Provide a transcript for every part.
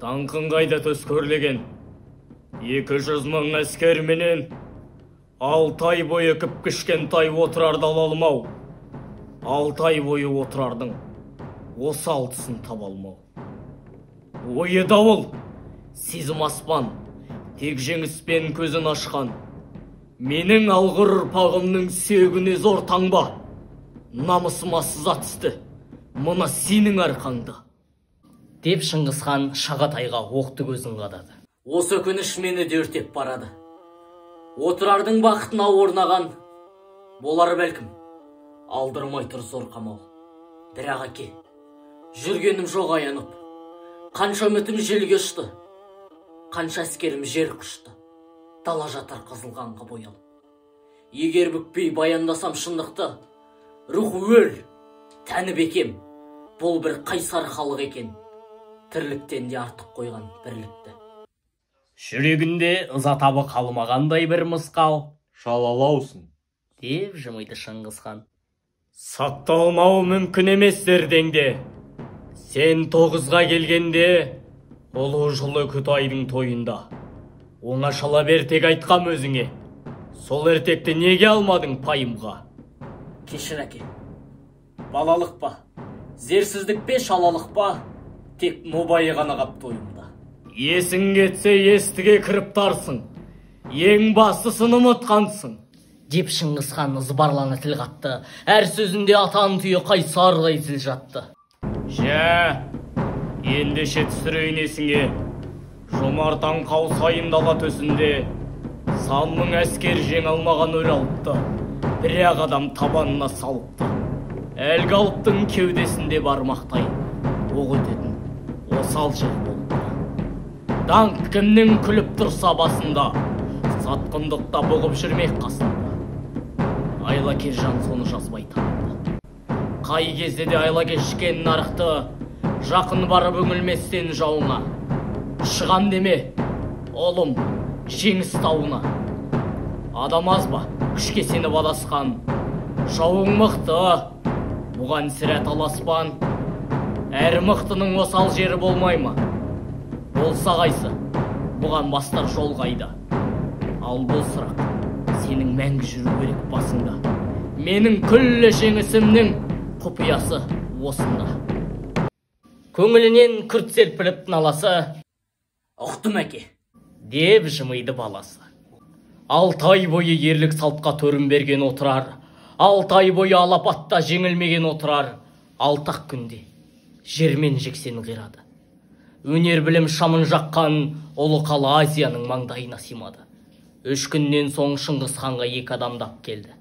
Даңқын қайда төскөрлеген 200 мың әскерменен 6 ай бойы кішкентай отырарды ала алмау, 6 ай бойы отырардың осы алтысын таба алмау. Ойы дауыл, сезім аспан, тек жеңіспен көзін ашқан. Менің алғыр ұрпағымның сүйегіне зор таңба, намысыма сыза түсті, мұна сенің арқаңда. Деп Шыңғысхан Шағатайға оқты көзін қадады. Осы өкініш мені де өртеп барады. Отырардың бақытына орнаған болар бәлкім, алдырмай тұр зор қамал. Бірақ әке, жүргенім жоқ аянып, қанша үмітім желге ұшты, қанша әскерім жер құшты, дала жатар қызылғанға боялып. Егер бүкпей баяндасам шындықты, рухы өл, тәні бекем, бұл бір қайсар халық екен, тірліктен де артық қойған бірлікті. Жүрегінде ыза табы қалмағандай бір мысқал. Шалалаусын, деп жымиды Шыңғысхан. Сақталмау мүмкін емес зердеңде. Сен 9-ға келгенде, ұлы жылы Күтайдың тойында. Оңашала бер тек айтқам өзіңе. Сол ертекті неге алмадың пайымға? Кешір әке, балалық па, зерсіздік пе, шалалық па, тек нобайы ғана қап тойымда. Есің кетсе естіге кіріп тарсың, ең бастысын ұмытқансың. Деп Шыңғысхан ызбарлана тіл қатты, әр сөзінде атан түйе қайсардай зіл жатты. Жә, ендеше түсірейін есіңе. Жомартан қаусайын дала төсінде, сан мың әскер жең алмаған өл алыпты, бірақ адам табанына салыпты. Әлгі алыптың кеудесінде бармақтай оқ өтетін осал жер болыпты. Даңқ кімнің күліп тұрса басында, сатқындықта бұғып жүрмек қасында. Айла Кержан соны жазбай таныды. Қай кезде де айла кешкен нарықты, жақын барып үңілместен жауыңа. Шығам деме, олым, жеңіс тауына. Адам аз ба, күшке сеніп адасқан. Жауың мықты, бұған сірә таласпан. Әр мықтының осал жері болмай ма? Болса қайсы, бұған бастар жол қайда. Ал бұл сұрақ, сенің мәңгі жүру керек басында. Менің күллі жеңісімнің құпиясы осында. Көңілінен күрт серпіліп наласы. Ұқтым әке, деп жымиды баласы. 6 ай бойы ерлік салтқа төрін берген отырар, 6 ай бойы алапатта жеңілмеген отырар, 6 күнде жермен жексен қирады. Өнер білім шамын жаққан ұлы қала Азияның маңдайына симады. 3 күннен соң Шыңғысханға 2 адамдап келді.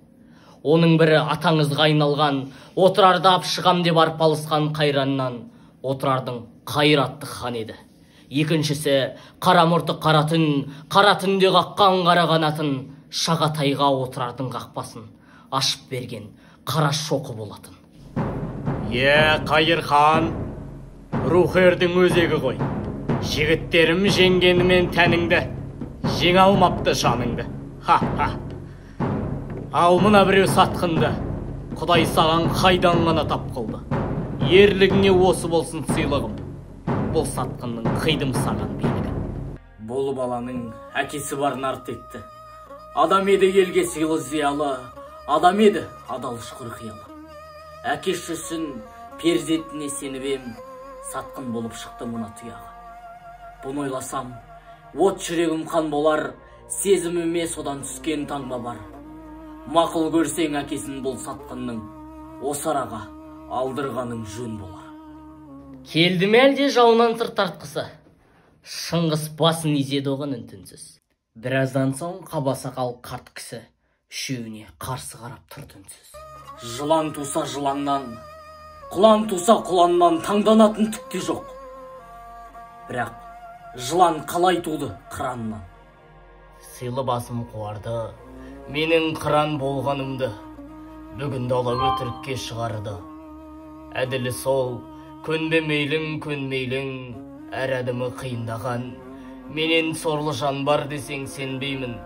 Оның бірі атаңызға айналған, отырарда шығам деп арпалысқан қайраннан, отырардың қайратты хан еді. Екіншісі қара мұрты қара түнде қаққан қара қанатын, Шағатайға отырардың қақпасын ашып берген қара шоқы болатын. Қайыр хан, рухердің өзегі ғой. Жігіттерім жеңгенімен тәніңді, жең алмапты жаныңды. Ха-ха. Ал мына біреу сатқынды, Құдай саған қайдан ғана тап қылды. Ерлігіңе осы болсын сыйлығым, бұл сатқынның қидым саған белгін. Бұл баланың әкесі бар нарт етті. Адам еді елге сыйлы зиялы, адам еді адал шұқыр қиялы. Әкесі үшін перзентіне сеніп ем, сатқын болып шықты мына тұяғы. Бұны ойласам, от жүрегім қан болар, сезіміме содан түскен таңба бар. Мақыл көрсең әкесін бұл сатқынның, осы араға алдырғаның жөн болар. Келді ме әлде жауынан сыр тартқысы? Шыңғыс басын изеді оған үнтінсіз. Біраздан соң қаба сақал қарт кісі үшеуіне қарсы қарап тұрды үнсіз. Жылан туса жыланнан, құлан туса құланнан таңданатын түкте жоқ. Бірақ жылан қалай туды қыраннан? Сыйлы басым қуарды, менің қыран болғанымды, бүгін дала өтірікке шығарды. Әділі сол, көнбемейлің, әр әдімі қиындаған. Менен сорлы жан бар десең сенбеймін,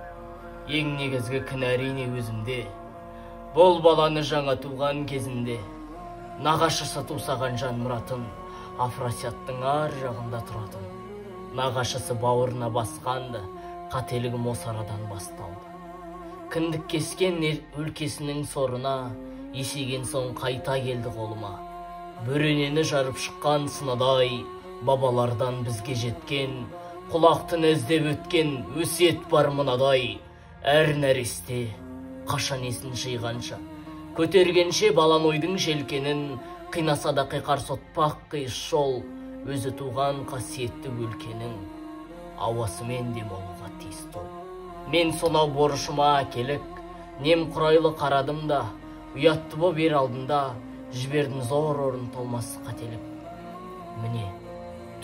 ең негізгі кінәрине өзімде. Бұл баланы жаңа туған кезінде нағашысы тусаған жан мұратын Афрасияттың ар жағында тұратын. Нағашысы бауырына басқанды, қателігім осы арадан басталды. Кіндік кескен өлкесінің сорына, есеген соң қайта келді қолыма. Бөренені жарып шыққан сынадай, бабалардан бізге жеткен, құлақтың іздеп өткен өсиет бар мынадай. Әр нәресте қашан есін жиғанша, көтергенше балан ойдың желкенін, қинаса да қиқар сотпақ қиыс жол, өзі туған қасиетті өлкенің ауасымен дем алуға тиісті ол. Мен сонау борышыма келік, нем құрайлы қарадым да, ұятты боп ер алдында, жібердім зор орын толмас қателік. Міне,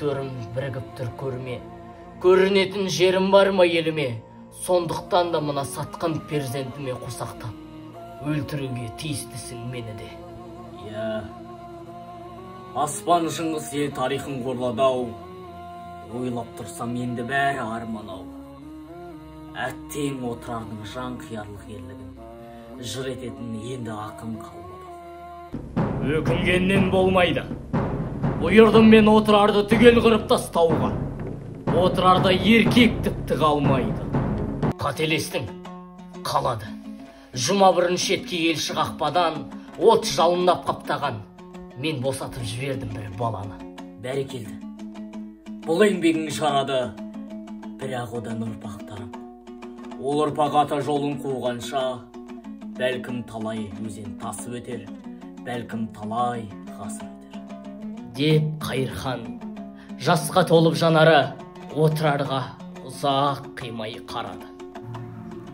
төрім бірігіп тұр көрме, көрінетін жерім бар ма еліме, сондықтан да мына сатқан перзентіме қосақтап, өлтіруге тиістісің мені де. Аспан Шыңғыс ел тарихын қорладау, ойлап тұрсам енді бәрі арманау. Әттең отырардың жан қиярлық ерлігін, жыр ететін енді ақын қалмады. Өкінгеннен болмайды. Бұйырдым мен отырарды түгел қырып тастауға. Отырарда еркек тіпті қалмайды. Қателестің, қалады. Жұма бұрын шетке елші қақпадан от жалындап қаптаған. Мен босатып жібердім бір баланы. Бәрекелді. Бұл еңбегің жарады, бірақ одан ұрпақ тарап. Ол ұрпақ ата жолын қуғанша, бәлкім талай өзен тасып өтер, бәлкім талай ғасыр өтер. Деп Қайырхан, жасқа толып жанары, отырарға ұзақ қимай қарады.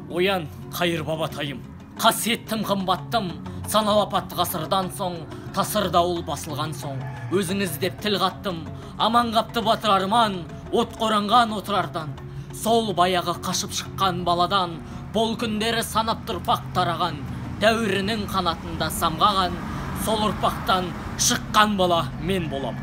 Оян, Қайыр бабатайым, қасиеттім қымбаттым, саналы апатты ғасырдан соң, тасыр дауыл басылған соң, өзіңіз деп тіл қаттым, аман қапты батыр арман, от қоранған отырардан. Сол баяғы қашып шыққан баладан, бол күндері санап тұрпақ тараған, дәуірінің қанатында самғаған, сол ұрпақтан шыққан бала мен болам.